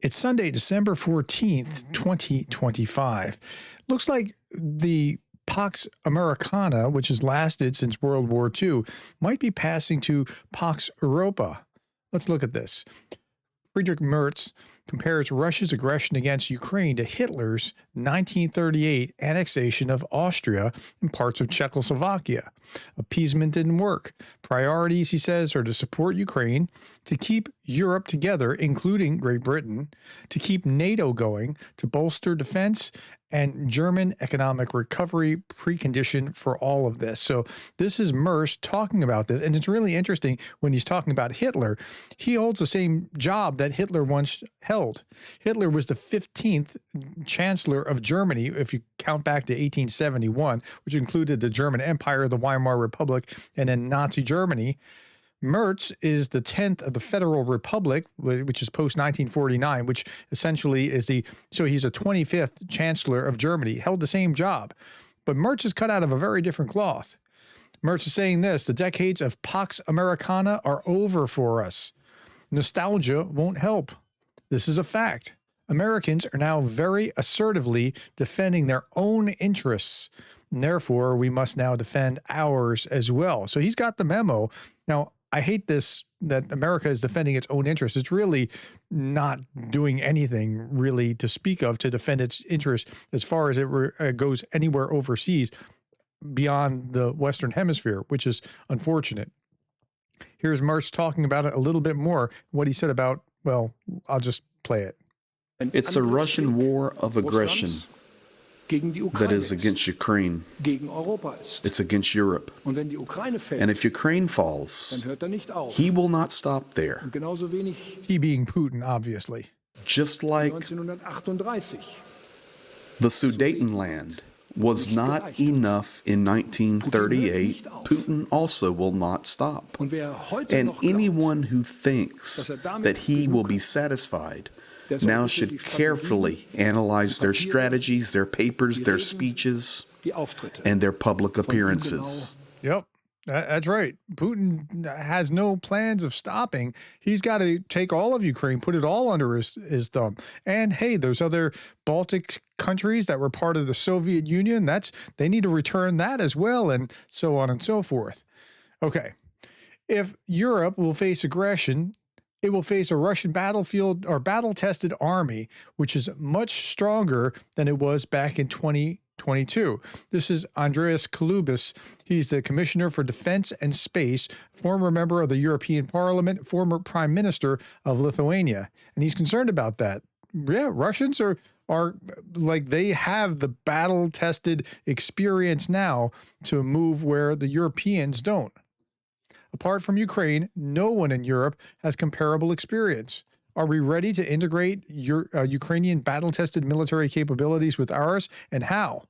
It's Sunday, December 14th, 2025. Looks like the Pax Americana, which has lasted since World War II, might be passing to Pax Europa. Let's look at this. Friedrich Merz compares Russia's aggression against Ukraine to Hitler's 1938 annexation of Austria and parts of Czechoslovakia. Appeasement didn't work. Priorities, he says, are to support Ukraine, to keep Europe together, including Great Britain, to keep NATO going, to bolster defense, and German economic recovery precondition for all of this. So this is Merz talking about this, and it's really interesting when he's talking about Hitler. He holds the same job that Hitler once held. Hitler was the 15th Chancellor of Germany, if you count back to 1871, which included the German Empire, the Weimar Republic, and then Nazi Germany. Merz is the 10th of the Federal Republic, which is post-1949, which essentially is so he's a 25th Chancellor of Germany, held the same job. But Merz is cut out of a very different cloth. Merz is saying this: the decades of Pax Americana are over for us. Nostalgia won't help. This is a fact. Americans are now very assertively defending their own interests, and therefore we must now defend ours as well. So he's got the memo. Now, I hate this, that America is defending its own interests. It's really not doing anything really to speak of to defend its interests as far as it goes anywhere overseas beyond the Western Hemisphere, which is unfortunate. Here's Merz talking about it a little bit more, what he said about, well, I'll just play it. It's a Russian war of aggression that is against Ukraine. It's against Europe. And if Ukraine falls, he will not stop there. He being Putin, obviously. Just like the Sudetenland was not enough in 1938, Putin also will not stop. And anyone who thinks that he will be satisfied now should carefully analyze their strategies, their papers, their speeches, and their public appearances. Yep, that's right. Putin has no plans of stopping. He's got to take all of Ukraine, put it all under his thumb. And hey, there's other Baltic countries that were part of the Soviet Union. They need to return that as well, and so on and so forth. Okay, if Europe will face aggression, it will face a Russian battlefield or battle-tested army, which is much stronger than it was back in 2022. This is Andrius Kalubis. He's the Commissioner for Defense and Space, former member of the European Parliament, former Prime Minister of Lithuania. And he's concerned about that. Yeah, Russians are like, they have the battle-tested experience now to move where the Europeans don't. Apart from Ukraine, no one in Europe has comparable experience. Are we ready to integrate Ukrainian battle-tested military capabilities with ours, and how?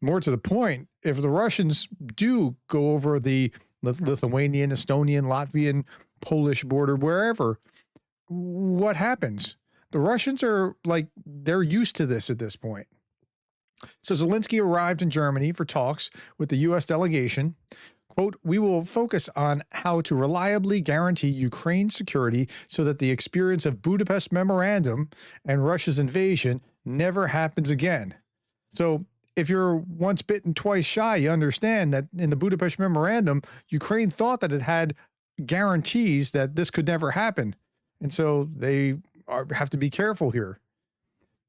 More to the point, if the Russians do go over the Lithuanian, Estonian, Latvian, Polish border, wherever, what happens? The Russians are like, they're used to this at this point. So Zelensky arrived in Germany for talks with the U.S. delegation. Quote, "We will focus on how to reliably guarantee Ukraine's security so that the experience of Budapest Memorandum and Russia's invasion never happens again." So if you're once bitten, twice shy, you understand that in the Budapest Memorandum, Ukraine thought that it had guarantees that this could never happen. And so they have to be careful here.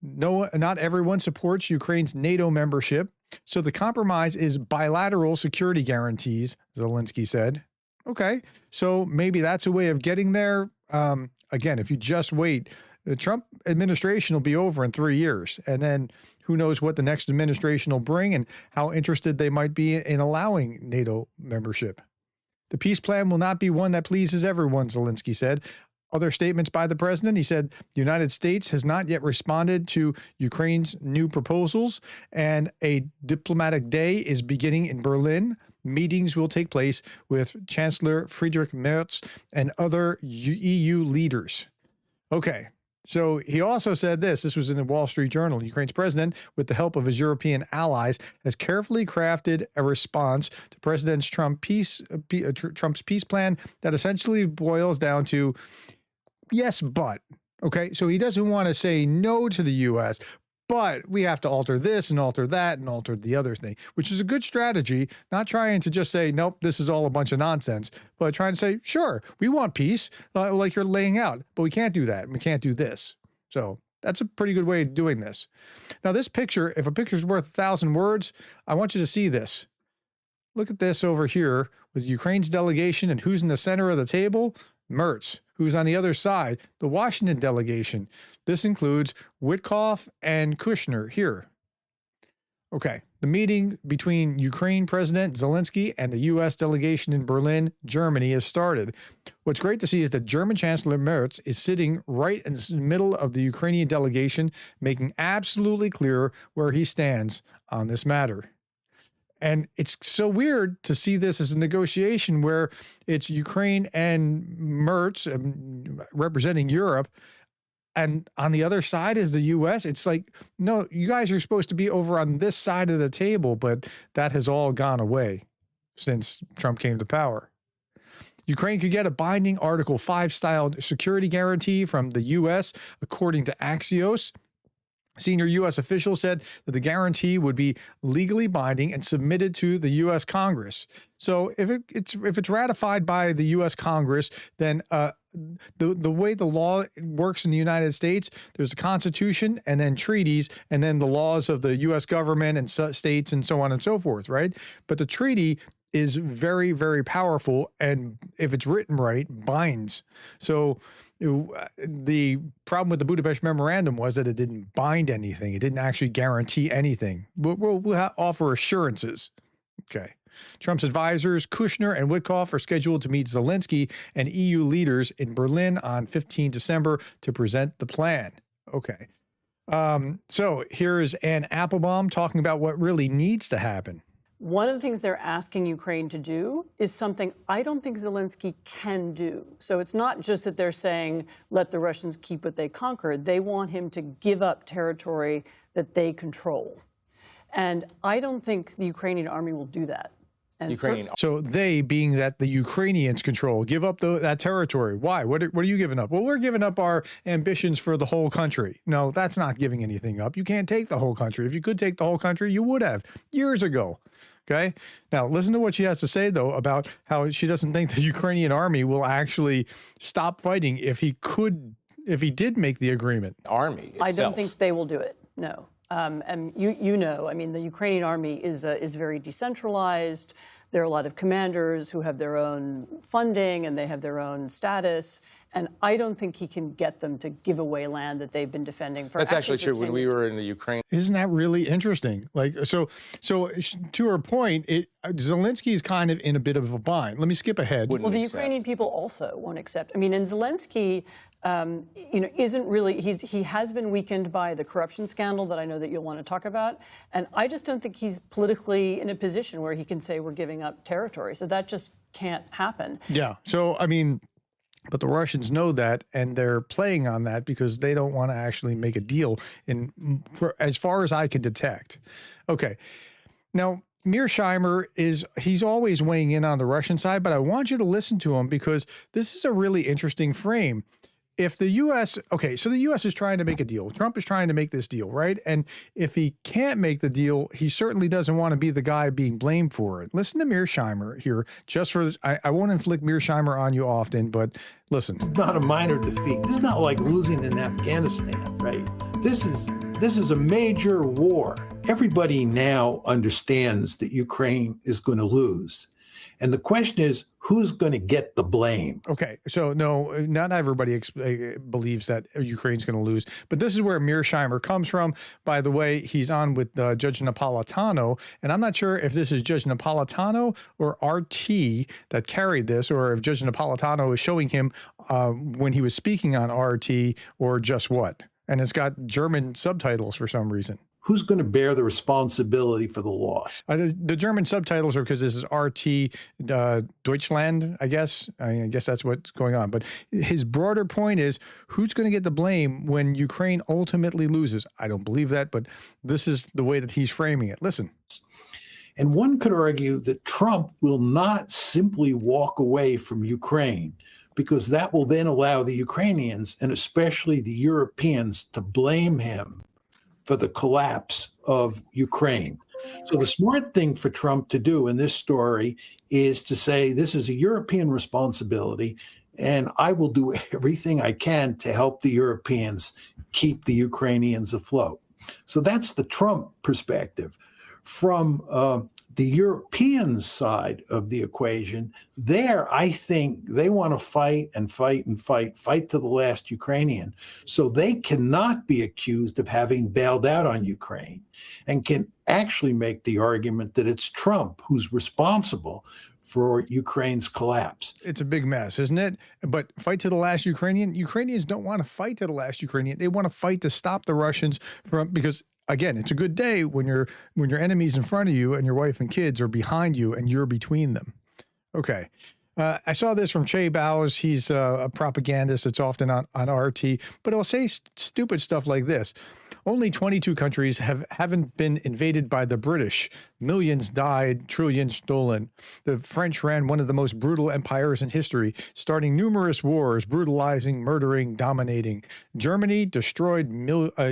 No, not everyone supports Ukraine's NATO membership, so the compromise is bilateral security guarantees, Zelensky said. Okay, so maybe that's a way of getting there. Again, if you just wait, the Trump administration will be over in 3 years, and then who knows what the next administration will bring and how interested they might be in allowing NATO membership. The peace plan will not be one that pleases everyone, Zelensky said. Other statements by the president, he said the United States has not yet responded to Ukraine's new proposals, and a diplomatic day is beginning in Berlin. Meetings will take place with Chancellor Friedrich Merz and other EU leaders. Okay, so he also said this was in the Wall Street Journal. Ukraine's president, with the help of his European allies, has carefully crafted a response to President Trump's peace plan that essentially boils down to, yes, but Okay, so he doesn't want to say no to the U.S., but we have to alter this and alter that and alter the other thing, which is a good strategy, not trying to just say, nope, this is all a bunch of nonsense, but trying to say, sure, we want peace, like you're laying out, but we can't do that. And we can't do this. So that's a pretty good way of doing this. Now, this picture, if a picture is worth 1,000 words, I want you to see this. Look at this over here with Ukraine's delegation, and who's in the center of the table? Merz. Who's on the other side? The Washington delegation. This includes Witkoff and Kushner here. Okay, the meeting between Ukraine President Zelensky and the U.S. delegation in Berlin, Germany, has started. What's great to see is that German Chancellor Merz is sitting right in the middle of the Ukrainian delegation, making absolutely clear where he stands on this matter. And it's so weird to see this as a negotiation where it's Ukraine and Merz representing Europe, and on the other side is the U.S. It's like, no, you guys are supposed to be over on this side of the table, but that has all gone away since Trump came to power. Ukraine could get a binding Article 5 style security guarantee from the U.S., according to Axios. Senior U.S. officials said that the guarantee would be legally binding and submitted to the U.S. Congress. So if it's ratified by the U.S. Congress, then the way the law works in the United States, there's a Constitution and then treaties and then the laws of the U.S. government and states and so on and so forth, right? But the treaty is very, very powerful, and if it's written right, binds. So the problem with the Budapest Memorandum was that it didn't bind anything. It didn't actually guarantee anything. We'll offer assurances. Okay. Trump's advisors, Kushner and Witkoff, are scheduled to meet Zelensky and EU leaders in Berlin on 15 December to present the plan. Okay. So here's Ann Applebaum talking about what really needs to happen. One of the things they're asking Ukraine to do is something I don't think Zelensky can do. So it's not just that they're saying, let the Russians keep what they conquered. They want him to give up territory that they control. And I don't think the Ukrainian army will do that. And so they, being that the Ukrainians control, give up that territory. Why? What are you giving up? Well, we're giving up our ambitions for the whole country. No, that's not giving anything up. You can't take the whole country. If you could take the whole country, you would have years ago. Okay. Now, listen to what she has to say, though, about how she doesn't think the Ukrainian army will actually stop fighting if he did make the agreement. Army itself. I don't think they will do it. No. And you know, I mean, the Ukrainian army is very decentralized. There are a lot of commanders who have their own funding and they have their own status. And I don't think he can get them to give away land that they've been defending for. That's actually true. When we were in the Ukraine. Isn't that really interesting? Like, so to her point, Zelensky is kind of in a bit of a bind. Let me skip ahead. Well, the Ukrainian people also won't accept. I mean, and Zelensky, isn't really, he has been weakened by the corruption scandal that I know that you'll want to talk about. And I just don't think he's politically in a position where he can say we're giving up territory. So that just can't happen. Yeah. So, I mean, but the Russians know that, and they're playing on that because they don't want to actually make a deal as far as I can detect. Okay. Now, Mearsheimer he's always weighing in on the Russian side, but I want you to listen to him because this is a really interesting frame. If the U.S. Okay, so the U.S. is trying to make a deal. Trump is trying to make this deal, right? And if he can't make the deal, he certainly doesn't want to be the guy being blamed for it. Listen to Mearsheimer here, just for this. I won't inflict Mearsheimer on you often, but listen. It's not a minor defeat. This is not like losing in Afghanistan, right? This is a major war. Everybody now understands that Ukraine is going to lose. And the question is, who's going to get the blame? Okay, so no, not everybody believes that Ukraine's going to lose, but this is where Mearsheimer comes from. By the way, he's on with Judge Napolitano, and I'm not sure if this is Judge Napolitano or RT that carried this, or if Judge Napolitano is showing him when he was speaking on RT, or just what. And it's got German subtitles for some reason. Who's going to bear the responsibility for the loss? The German subtitles are because this is RT Deutschland, I guess. I guess that's what's going on. But his broader point is, who's going to get the blame when Ukraine ultimately loses? I don't believe that, but this is the way that he's framing it. Listen. And one could argue that Trump will not simply walk away from Ukraine, because that will then allow the Ukrainians and especially the Europeans to blame him for the collapse of Ukraine. So the smart thing for Trump to do in this story is to say, this is a European responsibility, and I will do everything I can to help the Europeans keep the Ukrainians afloat. So that's the Trump perspective. From the European side of the equation, there, I think they want to fight and fight and fight to the last Ukrainian. So they cannot be accused of having bailed out on Ukraine and can actually make the argument that it's Trump who's responsible for Ukraine's collapse. It's a big mess, isn't it? But fight to the last Ukrainian. Ukrainians don't want to fight to the last Ukrainian. They want to fight to stop the Russians from, because again, it's a good day when your enemy's in front of you and your wife and kids are behind you and you're between them. Okay. I saw this from Che Bowes. He's a propagandist. It's often on RT, but he'll say stupid stuff like this. Only 22 countries haven't been invaded by the British. Millions died, trillions stolen. The French ran one of the most brutal empires in history, starting numerous wars, brutalizing, murdering, dominating. Germany destroyed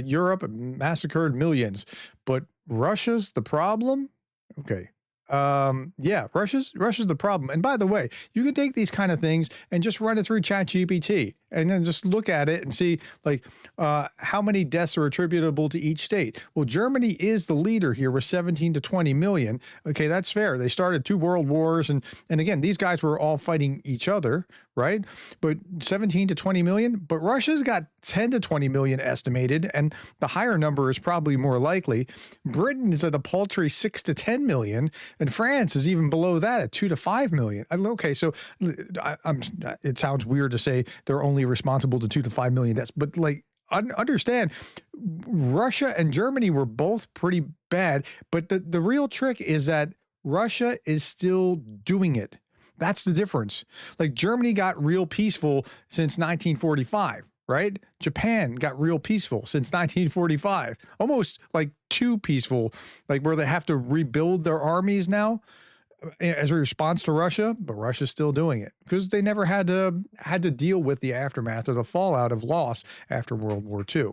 Europe, massacred millions. But Russia's the problem? Okay. Yeah, Russia's the problem. And by the way, you can take these kind of things and just run it through ChatGPT and then just look at it and see like how many deaths are attributable to each state. Well, Germany is the leader here with 17 to 20 million. Okay, that's fair. They started 2 world wars and again, these guys were all fighting each other, right? But 17 to 20 million, but Russia's got 10 to 20 million estimated, and the higher number is probably more likely. Britain is at a paltry 6 to 10 million, and France is even below that at 2 to 5 million. Okay, so it sounds weird to say they're only responsible to 2 to 5 million deaths, but like understand, Russia and Germany were both pretty bad, but the real trick is that Russia is still doing it. That's the difference. Like Germany got real peaceful since 1945, right? Japan got real peaceful since 1945, almost like too peaceful, like where they have to rebuild their armies now as a response to Russia, but Russia's still doing it because they never had to deal with the aftermath or the fallout of loss after World War II.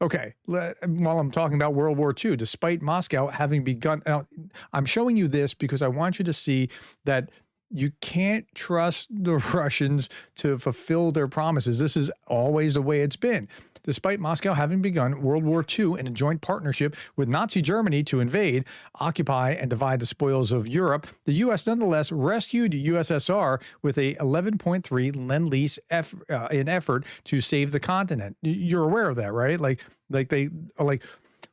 Okay, while I'm talking about World War II, despite Moscow having begun, now, I'm showing you this because I want you to see that you can't trust the Russians to fulfill their promises. This is always the way it's been. Despite Moscow having begun World War II in a joint partnership with Nazi Germany to invade, occupy, and divide the spoils of Europe, the U.S. nonetheless rescued USSR with a 11.3 Lend-Lease in effort to save the continent. You're aware of that, right? Like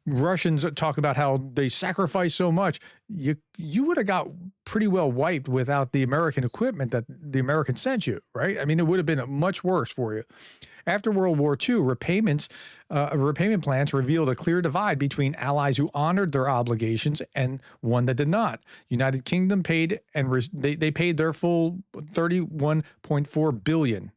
Russians talk about how they sacrifice so much. You would have got pretty well wiped without the American equipment that the Americans sent you, right? I mean, it would have been much worse for you. After World War II, repayment plans revealed a clear divide between allies who honored their obligations and one that did not. United Kingdom paid, and they paid their full $31.4 billion.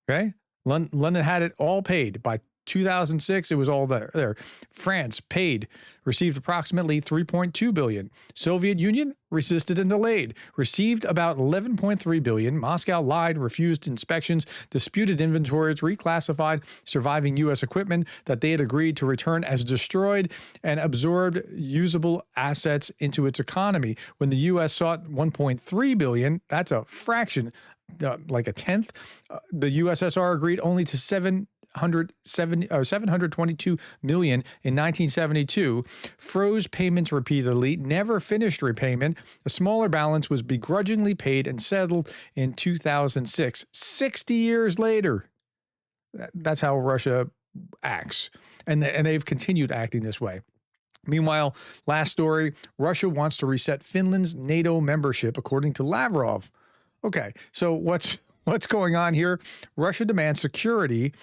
Okay, London had it all paid by 2006, it was all there. France paid, received approximately $3.2 billion. Soviet Union resisted and delayed, received about $11.3 billion. Moscow lied, refused inspections, disputed inventories, reclassified surviving U.S. equipment that they had agreed to return as destroyed, and absorbed usable assets into its economy. When the U.S. sought $1.3 billion, that's a fraction, like a tenth. The USSR agreed only to 722 million in 1972, froze payments repeatedly, never finished repayment. A smaller balance was begrudgingly paid and settled in 2006. 60 years later, that's how Russia acts. And they've continued acting this way. Meanwhile, last story, Russia wants to reset Finland's NATO membership, according to Lavrov. Okay, so what's going on here? Russia demands security.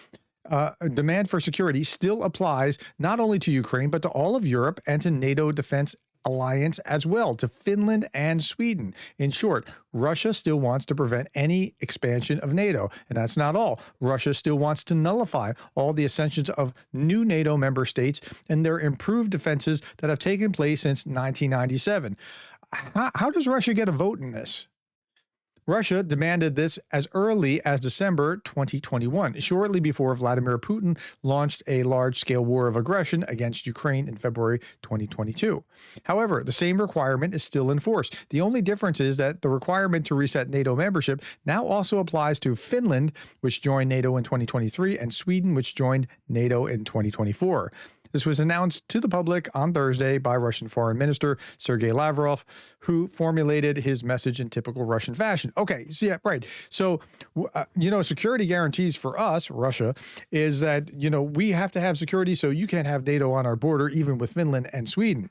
Demand for security still applies not only to Ukraine, but to all of Europe and to NATO defense alliance as well, to Finland and Sweden. In short, Russia still wants to prevent any expansion of NATO. And that's not all. Russia still wants to nullify all the ascensions of new NATO member states and their improved defenses that have taken place since 1997. How does Russia get a vote in this? Russia demanded this as early as December 2021, shortly before Vladimir Putin launched a large-scale war of aggression against Ukraine in February 2022. However, the same requirement is still in force. The only difference is that the requirement to reset NATO membership now also applies to Finland, which joined NATO in 2023, and Sweden, which joined NATO in 2024. This was announced to the public on Thursday by Russian Foreign Minister Sergei Lavrov, who formulated his message in typical Russian fashion. Okay, so yeah, right. So, security guarantees for us, Russia, is that, we have to have security, so you can't have NATO on our border, even with Finland and Sweden.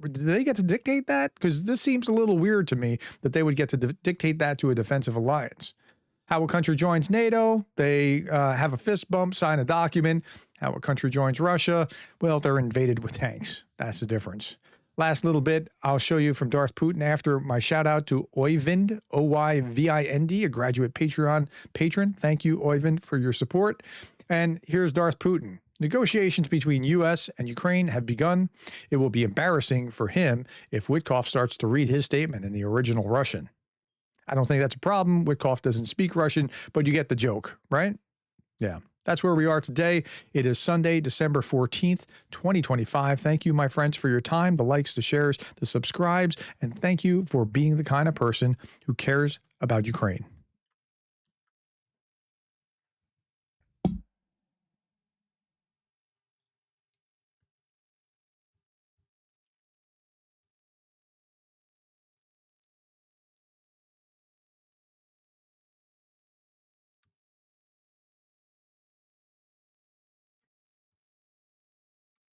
Do they get to dictate that? Because this seems a little weird to me that they would get to dictate that to a defensive alliance. How a country joins NATO, they have a fist bump, sign a document. How a country joins Russia, well, they're invaded with tanks. That's the difference. Last little bit, I'll show you from Darth Putin after my shout out to Oyvind, Oyvind, a graduate Patreon patron. Thank you, Oyvind, for your support. And here's Darth Putin. Negotiations between U.S. and Ukraine have begun. It will be embarrassing for him if Witkoff starts to read his statement in the original Russian. I don't think that's a problem. Witkoff doesn't speak Russian, but you get the joke, right? Yeah. That's where we are today. It is Sunday, December 14th, 2025. Thank you, my friends, for your time, the likes, the shares, the subscribes, and thank you for being the kind of person who cares about Ukraine.